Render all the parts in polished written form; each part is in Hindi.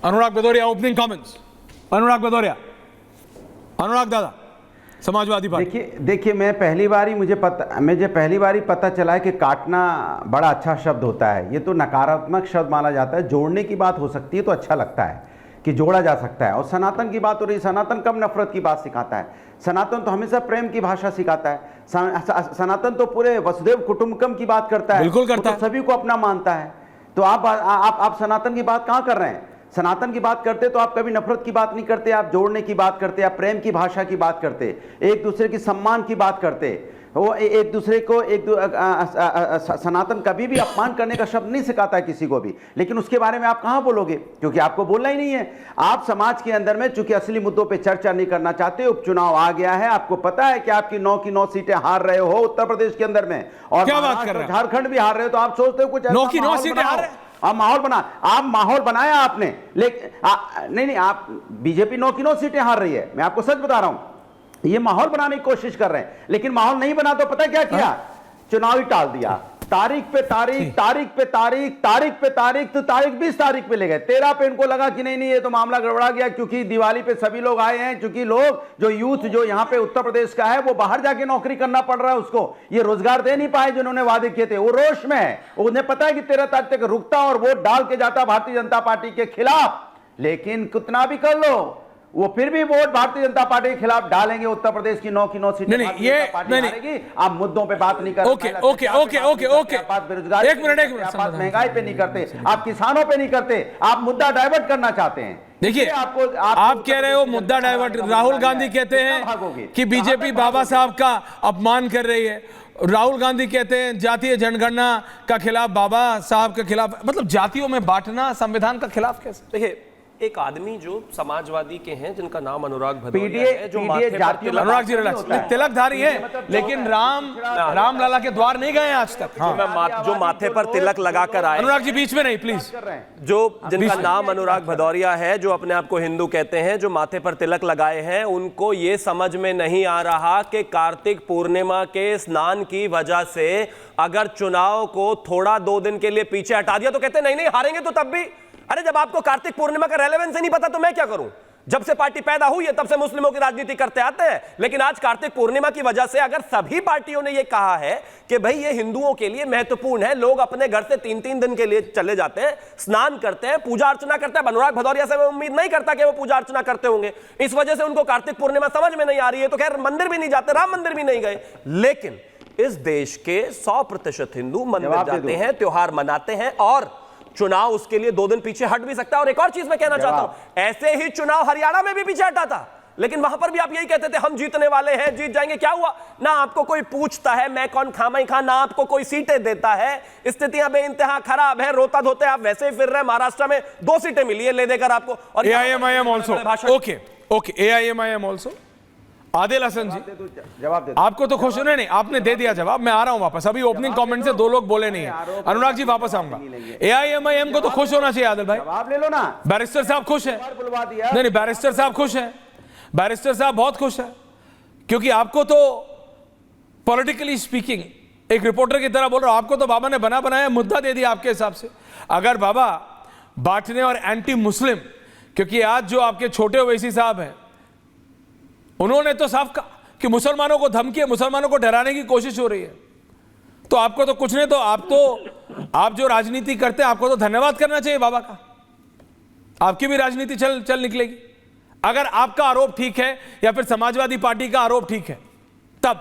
अनुराग भदौरिया, ओपनिंग कमेंट्स। अनुराग भदौरिया, अनुराग दादा, समाजवादी पार्टी। देखिए मुझे पहली बार पता चला है कि काटना बड़ा अच्छा शब्द होता है। ये तो नकारात्मक शब्द माना जाता है। जोड़ने की बात हो सकती है तो अच्छा लगता है कि जोड़ा जा सकता है। और सनातन की बात हो रही, सनातन कब नफरत की बात सिखाता है? सनातन तो हमेशा प्रेम की भाषा सिखाता है। सनातन तो पूरे वसुदेव कुटुंबकम की बात करता है, बिल्कुल करता है, तो सभी को अपना मानता है। तो आप सनातन की बात कहाँ कर रहे हैं? सनातन की बात करते तो आप कभी नफरत की बात नहीं करते, आप जोड़ने की बात करते, आप प्रेम की भाषा की बात करते, एक दूसरे की सम्मान की बात करते। वो एक दूसरे को सनातन कभी भी अपमान करने का शब्द नहीं सिखाता है किसी को भी, लेकिन उसके बारे में आप कहाँ बोलोगे? क्योंकि आपको बोलना ही नहीं है। आप समाज के अंदर में चूंकि असली मुद्दों पे चर्चा नहीं करना चाहते, उपचुनाव आ गया है, आपको पता है कि आपकी 9 की 9 सीटें हार रहे हो उत्तर प्रदेश के अंदर में, और झारखंड भी हार रहे हो, तो आप सोचते हो कुछ 9 की 9 सीटें हार रहे हैं। आप माहौल बनाया आपने, लेकिन नहीं, आप बीजेपी 9 की 9 सीटें हार रही है। मैं आपको सच बता रहा हूं, ये माहौल बनाने की कोशिश कर रहे हैं, लेकिन माहौल नहीं बना तो पता क्या किया? चुनाव ही टाल दिया। तारीख पे तारीख, तारीख पे तारीख, तारीख पे तारीख, तो तारीख 20 तारीख पे ले गए। 13 पे इनको लगा कि नहीं ये तो मामला गड़बड़ा गया, क्योंकि दिवाली पे सभी लोग आए हैं, क्योंकि लोग जो यूथ जो यहाँ पे उत्तर प्रदेश का है वो बाहर जाके नौकरी करना पड़ रहा है उसको, ये रोजगार दे नहीं पाए जिन्होंने वादे किए थे। वो रोष में है, उन्हें पता है कि 13 तारीख तक रुकता और वोट डाल के जाता भारतीय जनता पार्टी के खिलाफ। लेकिन कितना भी कर लो, वो फिर भी वोट भारतीय जनता पार्टी के खिलाफ डालेंगे। उत्तर प्रदेश की 9 की 9 सीटें हारेगी। आप मुद्दों पे बात नहीं करते, ओके, बेरोजगारी, एक मिनट, महंगाई पे नहीं करते, आप किसानों पे नहीं करते, आप मुद्दा डाइवर्ट करना चाहते हैं। देखिए, आप कह रहे हो मुद्दा डाइवर्ट। राहुल गांधी कहते हैं कि बीजेपी बाबा साहब का अपमान कर रही है। राहुल गांधी कहते हैं जातीय जनगणना का खिलाफ, बाबा साहब के खिलाफ। मतलब जातियों में बांटना संविधान का खिलाफ कैसे? देखिए, एक आदमी जो समाजवादी के हैं, जिनका नाम अनुराग भदौरिया है, जो माथे पर अनुराग जी तिलकधारी है, लेकिन राम लला के द्वार नहीं गए आज तक। जो माथे पर तिलक लगाकर आए। अनुराग जी बीच में नहीं प्लीज। जिनका नाम अनुराग भदौरिया है, जो अपने आप को हिंदू कहते हैं, जो माथे पर तिलक लगाए हैं, उनको ये समझ में नहीं आ रहा कि कार्तिक पूर्णिमा के स्नान की वजह से अगर चुनाव को थोड़ा 2 दिन के लिए पीछे हटा दिया तो कहते नहीं हारेंगे तो तब भी। अरे जब आपको कार्तिक पूर्णिमा का रेलेवेंस ही नहीं पता तो मैं क्या करूं? जब से पार्टी पैदा हुई है तब से मुस्लिमों की राजनीति करते आते हैं, लेकिन आज कार्तिक पूर्णिमा की वजह से अगर सभी पार्टियों ने यह कहा है कि भाई ये हिंदुओं के लिए महत्वपूर्ण है, लोग अपने घर से 3-3 दिन के लिए चले जाते हैं, स्नान करते हैं, पूजा अर्चना करते हैं। अनुराग भदौरिया से मैं उम्मीद नहीं करता कि वो पूजा अर्चना करते होंगे, इस वजह से उनको कार्तिक पूर्णिमा समझ में नहीं आ रही है। तो खैर मंदिर भी नहीं जाते, राम मंदिर भी नहीं गए, लेकिन इस देश के 100% हिंदू मंदिर जाते हैं, त्योहार मनाते हैं, और चुनाव उसके लिए 2 दिन पीछे हट भी सकता है। और एक और चीज मैं कहना चाहता हूं, ऐसे ही चुनाव हरियाणा में भी पीछे हटा था, लेकिन वहां पर भी आप यही कहते थे हम जीतने वाले हैं, जीत जाएंगे। क्या हुआ? ना आपको कोई पूछता है मैं कौन खामई खां, ना आपको कोई सीटें देता है। स्थितियां बेइंतहा खराब है, रोता धोते आप वैसे ही फिर रहे। महाराष्ट्र में 2 सीटें मिली है ले देकर आपको। और AIM also, okay AIM also. Adil Hasan ji जवाब दे। आपको तो खुश होने नहीं, आपने दे दिया जवाब। मैं आ रहा हूं वापस, अभी ओपनिंग कमेंट से 2 लोग बोले नहीं है। अनुराग जी वापस आऊंगा। AIM को तो खुश होना चाहिए आदिल भाई। जवाब ले लो ना। बैरिस्टर साहब खुश है? नहीं, बैरिस्टर साहब खुश है, बैरिस्टर साहब बहुत खुश है, क्योंकि आपको तो पॉलिटिकली स्पीकिंग एक रिपोर्टर की तरह बोल रहा हूं, आपको तो बाबा ने बना बनाया मुद्दा दे दिया आपके हिसाब से। अगर बाबा बांटने और एंटी मुस्लिम, क्योंकि आज जो आपके छोटे ओवैसी साहब हैं उन्होंने तो साफ कहा कि मुसलमानों को धमकी, मुसलमानों को डराने की कोशिश हो रही है, तो आपको तो कुछ नहीं, तो आप जो राजनीति करते हैं आपको तो धन्यवाद करना चाहिए बाबा का। आपकी भी राजनीति चल निकलेगी अगर आपका आरोप ठीक है या फिर समाजवादी पार्टी का आरोप ठीक है तब।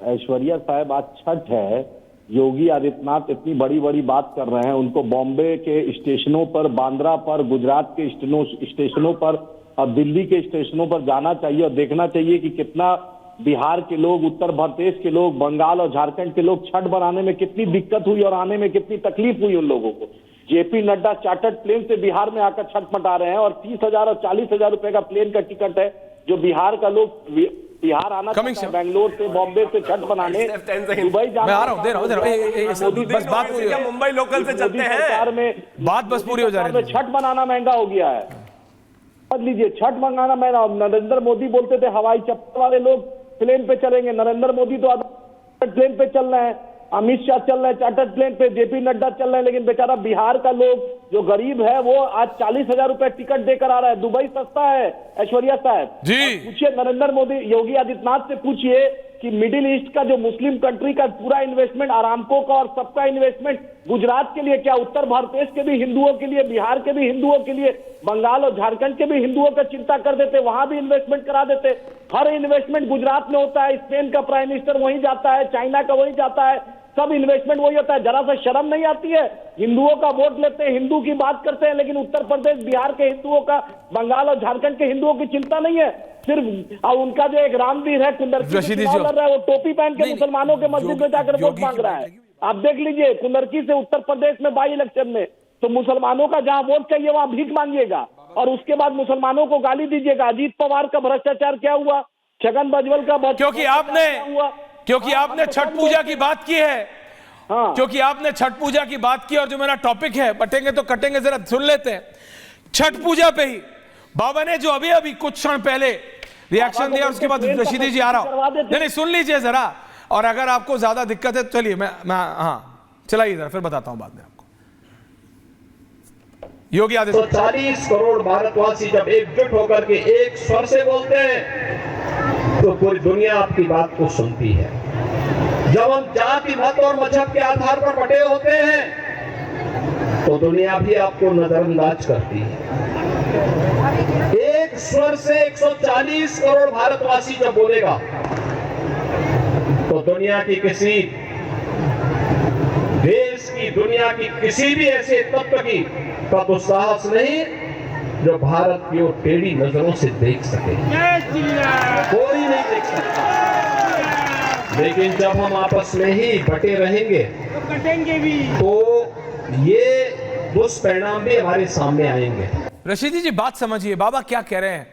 ऐश्वर्या साहब, आज छठ है, योगी आदित्यनाथ इतनी बड़ी बड़ी बात कर रहे हैं, उनको बॉम्बे के स्टेशनों पर, बांद्रा पर, गुजरात के स्टेशनों पर और दिल्ली के स्टेशनों पर जाना चाहिए और देखना चाहिए कि कितना बिहार के लोग, उत्तर प्रदेश के लोग, बंगाल और झारखंड के लोग छठ बनाने में कितनी दिक्कत हुई और आने में कितनी तकलीफ हुई उन लोगों को। जेपी नड्डा चार्टर्ड प्लेन से बिहार में आकर छठ मना रहे हैं और 30,000 और 40,000 रुपए का प्लेन का टिकट है जो बिहार का लोग बिहार आना चाहता है, बैंगलोर से, बॉम्बे से छठ बनाने, दुबई जाना। मुंबई लोकल से चलते हैं, बात बस पूरी हो जा रही है। छठ बनाना महंगा हो गया है। समझ लीजिए, छठ मंगाना महंगा। नरेंद्र मोदी बोलते थे हवाई चप्पल वाले लोग प्लेन पे चलेंगे, नरेंद्र मोदी तो प्लेन पे चल रहे हैं। अमित शाह चल रहे हैं चार्टर्ड प्लेन पे, जेपी नड्डा चल रहे हैं, लेकिन बेचारा बिहार का लोग जो गरीब है वो आज 40,000 रुपए टिकट देकर आ रहा है। दुबई सस्ता है ऐश्वर्या साहब जी। पूछिए नरेंद्र मोदी, योगी आदित्यनाथ से पूछिए कि मिडिल ईस्ट का जो मुस्लिम कंट्री का पूरा इन्वेस्टमेंट, अरामको का और सबका इन्वेस्टमेंट गुजरात के लिए, क्या उत्तर भारत के भी हिंदुओं के लिए, बिहार के भी हिंदुओं के लिए, बंगाल और झारखंड के भी हिंदुओं का चिंता कर देते, वहां भी इन्वेस्टमेंट करा देते। हर इन्वेस्टमेंट गुजरात में होता है, स्पेन का प्राइम मिनिस्टर वहीं जाता है, चाइना का वहीं जाता है, सब इन्वेस्टमेंट वही होता है। जरा सा शर्म नहीं आती है? हिंदुओं का वोट लेते हैं, हिंदू की बात करते हैं, लेकिन उत्तर प्रदेश बिहार के हिंदुओं का, बंगाल और झारखंड के हिंदुओं की चिंता नहीं है। सिर्फ उनका जो एक रामवीर है कुंदरकी से चुनाव लड़ रहा है, वो टोपी पहन के मुसलमानों के मस्जिद में जाकर वोट मांग रहा है। आप देख लीजिए कुंदरकी से उत्तर प्रदेश में बाई इलेक्शन में, तो मुसलमानों का जहां वोट चाहिए वहां भीख मांगिएगा और उसके बाद मुसलमानों को गाली दीजिएगा। अजीत पवार का भ्रष्टाचार क्या हुआ, छगन भुजबल का क्योंकि आपने छठ पूजा की बात की है। हाँ, क्योंकि आपने छठ पूजा की बात की और जो मेरा टॉपिक है बटेंगे तो कटेंगे, जरा सुन लेते हैं। छठ पूजा पे ही बाबा ने जो अभी कुछ क्षण पहले रिएक्शन दिया, उसके बाद रशीदी जी आ रहा हूं, नहीं सुन लीजिए जरा, और अगर आपको ज्यादा दिक्कत है तो चलिए मैं हाँ चलाइए जरा, फिर बताता हूं बाद में आपको। योगी आदित्यनाथ 140 करोड़ भारतवासी जब एकजुट होकर के एक स्वर से बोलते हैं तो पूरी दुनिया आपकी बात को सुनती है। जब हम जाति मत और मजहब के आधार पर बटे होते हैं तो दुनिया भी आपको नजरअंदाज करती है। एक स्वर से 140 करोड़ भारतवासी जब बोलेगा तो दुनिया की किसी देश की, दुनिया की किसी भी ऐसे तत्व की का तो साहस नहीं जो भारत की ओर टेढ़ी नजरों से देख सके, कोई नहीं देख सकता। लेकिन जब हम आपस में ही बटे रहेंगे तो कटेंगे भी, तो ये दुष्परिणाम भी हमारे सामने आएंगे। रशीदी जी बात समझिए, बाबा क्या कह रहे हैं।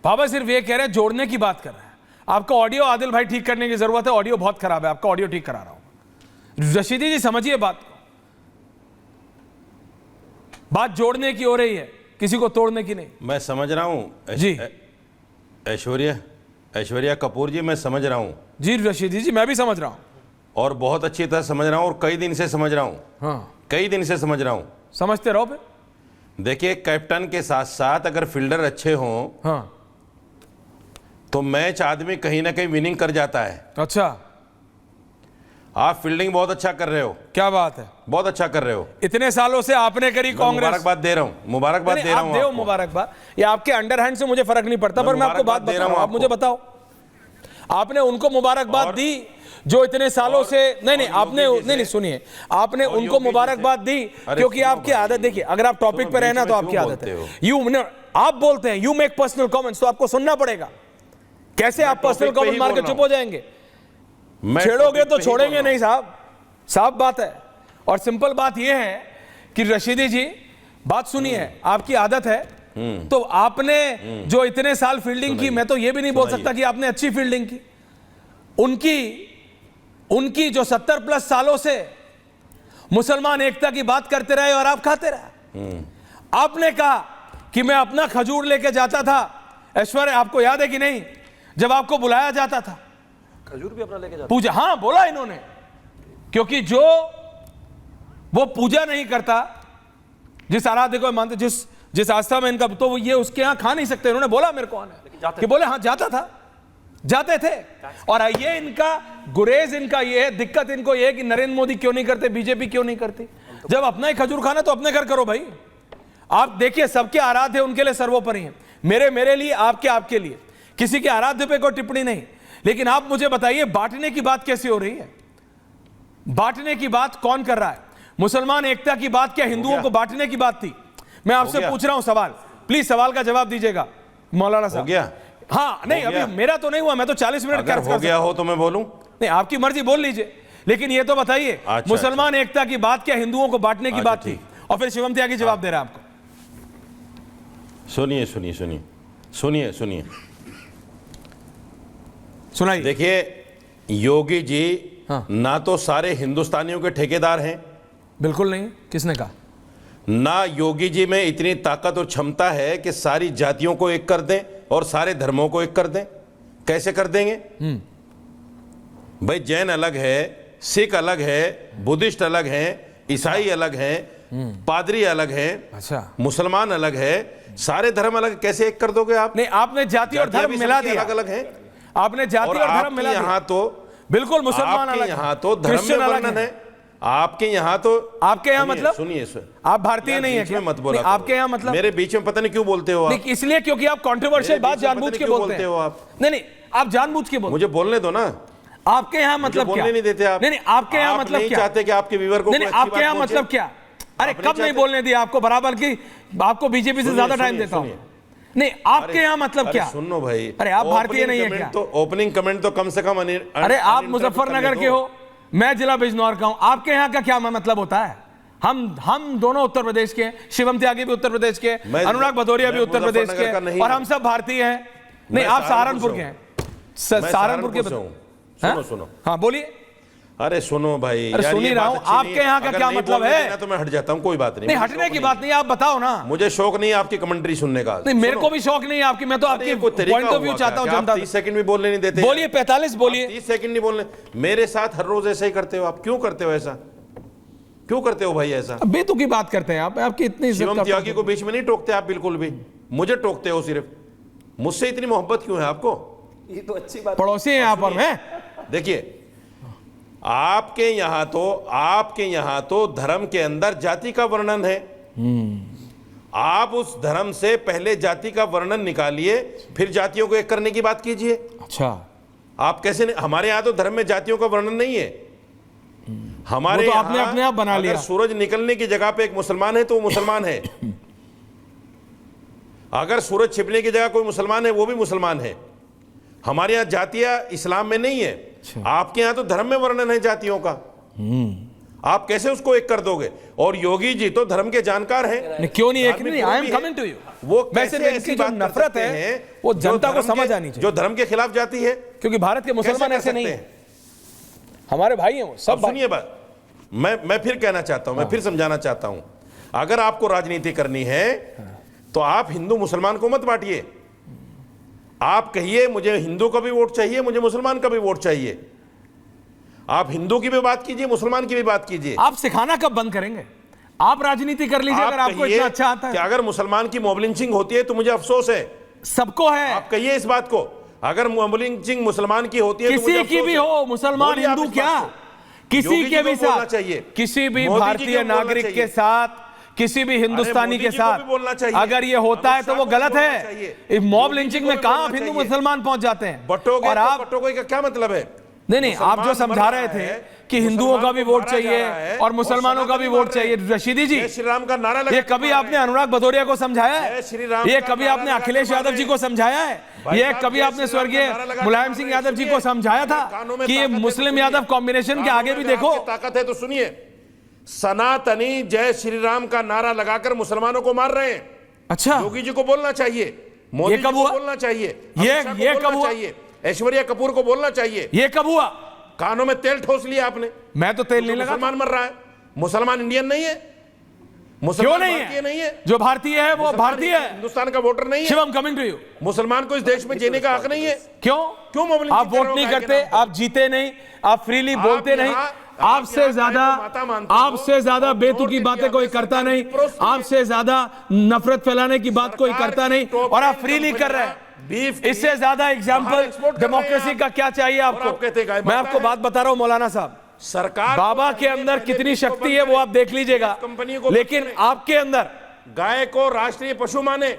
बाबा सिर्फ ये कह रहे हैं, जोड़ने की बात कर रहे हैं। आपका ऑडियो आदिल भाई ठीक करने की जरूरत है, ऑडियो बहुत खराब है, आपका ऑडियो ठीक करा रहा हूं। रशीदी जी समझिए बात जोड़ने की हो रही है, किसी को तोड़ने की नहीं। मैं समझ रहा हूं जी। ऐश्वर्या कपूर जी, मैं समझ रहा हूं जी रशीदी जी, मैं भी समझ रहा हूं और बहुत अच्छी तरह समझ रहा हूं और कई दिन से समझ रहा हूं। हाँ, कई दिन से समझ रहा हूं। समझते रहो फिर। देखिए, कैप्टन के साथ साथ अगर फील्डर अच्छे हों हाँ, तो मैच आदमी कहीं ना कहीं विनिंग कर जाता है। अच्छा, आप फील्डिंग बहुत अच्छा कर रहे हो। क्या बात है, बहुत अच्छा कर रहे हो। इतने सालों से आपने करी कांग्रेस। मुबारकबाद दे रहा हूं, मुबारकबाद दे रहा हूं। आप दो मुबारकबाद, ये आपके अंडरहैंड से मुझे फर्क नहीं पड़ता, पर मैं आपको बात बता रहा हूं। आप मुझे बताओ, आपने उनको मुबारकबाद दी जो इतने सालों से नहीं आपने नहीं सुनिए, आपने उनको मुबारकबाद दी क्योंकि आपकी आदत, देखिए अगर आप टॉपिक पे रहना तो आपकी आदत है, आप बोलते हैं यू मेक पर्सनल कमेंट्स, तो आपको सुनना पड़ेगा। कैसे आप पर्सनल कमेंट मार के चुप हो जाएंगे? छेड़ोगे तो छोड़ेंगे नहीं साहब, साफ बात है। और सिंपल बात यह है कि रशीदी जी बात सुनिए, आपकी आदत है, तो आपने जो इतने साल फील्डिंग की, मैं तो ये भी नहीं बोल सकता कि आपने अच्छी फील्डिंग की। उनकी जो 70+ सालों से मुसलमान एकता की बात करते रहे और आप खाते रहे। आपने कहा कि मैं अपना खजूर लेके जाता था, ऐश्वर्या आपको याद है कि नहीं, जब आपको बुलाया जाता था खजूर भी अपना लेके जाता पूजा, हाँ बोला इन्होंने, क्योंकि जो वो पूजा नहीं करता, जिस आराध्य को मानते, जिस आस्था में इनका, तो ये उसके यहां खा नहीं सकते। इन्होंने बोला मेरे को कि बोले हाँ जाता था, जाते थे। और ये इनका गुरेज, इनका ये है, दिक्कत इनको ये है कि नरेंद्र मोदी क्यों नहीं करते, बीजेपी क्यों नहीं करती। जब अपना ही खजूर खाना तो अपने घर करो भाई। आप देखिए, सबके आराध्य उनके लिए सर्वोपरि हैं, मेरे लिए, आपके लिए, किसी के आराध्य पे कोई टिप्पणी नहीं। लेकिन आप मुझे बताइए, बांटने की बात कैसी हो रही है? बांटने की बात कौन कर रहा है? मुसलमान एकता की बात क्या हिंदुओं को बांटने की बात थी? मैं आपसे पूछ रहा हूं सवाल, प्लीज सवाल का जवाब दीजिएगा मौलाना साहब। हो गया? हाँ, नहीं अभी मेरा तो नहीं हुआ, मैं तो 40 मिनट अगर हो गया हो तो मैं बोलूं? नहीं, आपकी मर्जी, बोल लीजिए, लेकिन ये तो बताइए, अच्छा, मुसलमान एकता की बात क्या हिंदुओं को बांटने की बात थी? और फिर शिवम त्यागी जवाब दे रहा है आपको। सुनिए सुनिए सुनिए सुनिए सुनिए सुनाइए। देखिए, योगी जी ना तो सारे हिंदुस्तानियों के ठेकेदार हैं। बिल्कुल नहीं, किसने कहा? ना योगी जी में इतनी ताकत और क्षमता है कि सारी जातियों को एक कर दें और सारे धर्मों को एक कर दें। कैसे कर देंगे भाई? जैन अलग है, सिख अलग है, बुद्धिस्ट अलग है, ईसाई अलग है, पादरी अलग है, अच्छा, मुसलमान अलग है, सारे धर्म अलग, कैसे एक कर दोगे आप? नहीं, आपने जाति और धर्म मिला दिया, अलग अलग है। आपने जाति और धर्म मिला दिया। यहाँ तो बिल्कुल मुसलमान अलग, यहाँ तो धर्म में वर्णन है, आपके यहाँ तो, आपके यहाँ मतलब सुनिए, आप भारतीय नहीं है क्या? मत बोला, आपके यहाँ मतलब, मेरे बीच में पता नहीं क्यों बोलते हो आप। इसलिए क्योंकि आप कंट्रोवर्शियल बात जानबूझ के बोलते हो आप। नहीं, आप जानबूझ के बोलते। मुझे बोलने दो ना। आपके यहाँ मतलब क्या? बोलने नहीं देते आप। नहीं, आपके यहाँ मतलब क्या? चाहते कि आपके व्यूअर को, नहीं, आपके यहाँ मतलब क्या? अरे कब नहीं बोलने दिया आपको? बराबर की आपको बीजेपी से ज्यादा टाइम देता हूँ। नहीं, आपके यहाँ मतलब क्या? सुनो भाई, अरे आप भारतीय नहीं है क्या? तो ओपनिंग कमेंट तो कम से कम अरे आप मुजफ्फरनगर के हो, मैं जिला बिजनौर का हूं, आपके यहाँ का क्या मतलब होता है? हम दोनों उत्तर प्रदेश के, शिवम त्यागी भी उत्तर प्रदेश के, अनुराग भदौरिया भी उत्तर प्रदेश के, और हम सब भारतीय हैं। नहीं, आप सहारनपुर के हैं, सहारनपुर के। सुनो, हाँ बोलिए। अरे सुनो भाई, अरे सुन ही रहा हूं, आपके यहाँ का क्या मतलब है? तो मैं हट जाता हूं, कोई बात नहीं। नहीं, हटने की बात नहीं, आप बताओ ना। मुझे शौक नहीं है आपकी कमेंट्री सुनने का। नहीं, मेरे को भी शौक नहीं है आपकी, मैं तो आपकी पॉइंट ऑफ व्यू चाहता हूं जनता। 30 सेकंड भी बोलने नहीं देते। बोलिए, 45 बोलिए। 30 सेकंड नहीं बोलने। मेरे साथ हर रोज ऐसा ही करते हो आप, क्यों करते हो ऐसा? क्यों करते हो भाई ऐसा? बेतु की बात करते हैं आप, आपकी इतनी इज्जत शिवम त्यागी को बीच में नहीं टोकते आप बिल्कुल भी, मुझे टोकते हो सिर्फ। मुझसे इतनी मोहब्बत क्यों है आपको? ये तो अच्छी बात। पड़ोसी हैं आप और मैं। देखिए, आपके यहाँ तो धर्म के अंदर जाति का वर्णन है। आप उस धर्म से पहले जाति का वर्णन निकालिए, फिर जातियों को एक करने की बात कीजिए। अच्छा, आप कैसे नहीं? हमारे यहाँ तो धर्म में जातियों का वर्णन नहीं है। हमारे तो आपने अपने आप बना लिया। अगर सूरज निकलने की जगह पे एक मुसलमान है तो वो मुसलमान है, अगर सूरज छिपने की जगह कोई मुसलमान है वो भी मुसलमान है। हमारे यहाँ जातियां इस्लाम में नहीं है। आपके यहाँ तो धर्म में वर्णन है जातियों का, आप कैसे उसको एक कर दोगे? और योगी जी तो धर्म के जानकार हैं। क्यों नहीं एक? नहीं, I am coming to you. वो वैसे ऐसी जो नफरत है वो जनता को समझ आनी चाहिए, जो धर्म के खिलाफ जाती है, क्योंकि भारत के मुसलमान ऐसे नहीं है, हमारे भाई हैं वो सब। सुनिए बात, मैं फिर कहना चाहता हूं, मैं फिर समझाना चाहता हूं, अगर आपको राजनीति करनी है तो आप हिंदू मुसलमान को मत बांटिए। आप कहिए मुझे हिंदू का भी वोट चाहिए, मुझे मुसलमान का भी वोट चाहिए। आप हिंदू की भी बात कीजिए, मुसलमान की भी बात कीजिए। आप सिखाना कब बंद करेंगे? आप राजनीति कर लीजिए अगर आपको इतना अच्छा आता है। कि अगर मुसलमान की मॉब लिंचिंग होती है तो मुझे अफसोस है। सबको है, आप कहिए इस बात को। अगर मॉब लिंचिंग मुसलमान की होती है तो किसी की भी हो, मुसलमान हिंदू क्या, किसी के भी साथ, किसी भी भारतीय नागरिक के साथ, किसी भी हिंदुस्तानी के साथ अगर ये होता है तो वो गलत है। इस मॉब लिंचिंग में कहां आप हिंदू मुसलमान पहुंच जाते हैं? बटोगे और आप बटोगे का क्या मतलब है? नहीं, आप जो समझा रहे थे कि हिंदुओं का भी वोट चाहिए और मुसलमानों का भी वोट चाहिए, रशीदी जी, श्री राम का नारा लगा, ये कभी आपने अनुराग भदौरिया को समझाया है? ये कभी आपने अखिलेश यादव जी को समझाया है? ये कभी आपने स्वर्गीय मुलायम सिंह यादव जी को समझाया था कि ये मुस्लिम यादव कॉम्बिनेशन के आगे भी देखो ताकत है? तो सुनिए, सनातनी जय श्री राम का नारा लगाकर मुसलमानों को मार रहे हैं। अच्छा, योगी जी को बोलना चाहिए, मोदी जी को बोलना चाहिए, ये कब हुआ? ऐश्वर्या कपूर को बोलना चाहिए। ये कब हुआ? कानों में तेल ठोस लिया आपने। मैं तो तेल नहीं लगा। मुसलमान मर रहा है, मुसलमान इंडियन नहीं है, क्यों नहीं है? जो भारतीय है वो भारतीय है, हिंदुस्तान का वोटर नहीं है। Shivam coming to you. मुसलमान को इस देश में जीने का हक नहीं है। क्यों आप वोट नहीं करते, आप जीते नहीं, आप फ्रीली बोलते नहीं, आपसे ज्यादा बेतुकी बातें कोई करता नहीं, आपसे ज्यादा नफरत फैलाने की बात कोई करता नहीं, और आप फ्रीली कर रहे हैं। इससे ज्यादा एग्जाम्पल डेमोक्रेसी का क्या चाहिए आपको? मैं आपको बात बता रहा हूं मौलाना साहब, सरकार बाबा के अंदर कितनी शक्ति है वो आप देख लीजिएगा, लेकिन आपके अंदर गाय को राष्ट्रीय पशु माने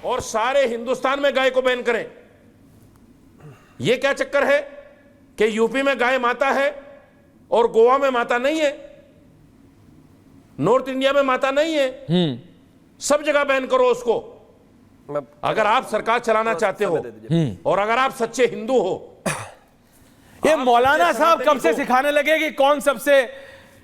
और सारे हिंदुस्तान में गाय को बैन करें। यह क्या चक्कर है कि यूपी में गाय माता है और गोवा में माता नहीं है, नॉर्थ इंडिया में माता नहीं है, सब जगह बैन करो उसको। अगर आप सरकार चलाना चाहते हो और अगर आप सच्चे हिंदू हो। ये मौलाना साहब कब से सिखाने लगे कि कौन सबसे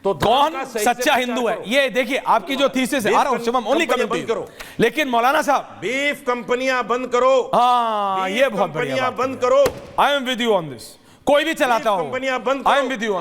तो कौन सच्चा हिंदू है? ये देखिए आपकी जो थीसिस है, आ रहा हूं शिवम, ओनली कमिंग करो। लेकिन मौलाना साहब, बीफ कंपनियां बंद करो। हाँ, ये बहुत बढ़िया, बंद करो। I am with you on this. कोई भी चलाता हो, कंपनियां बंद करो। I am with you.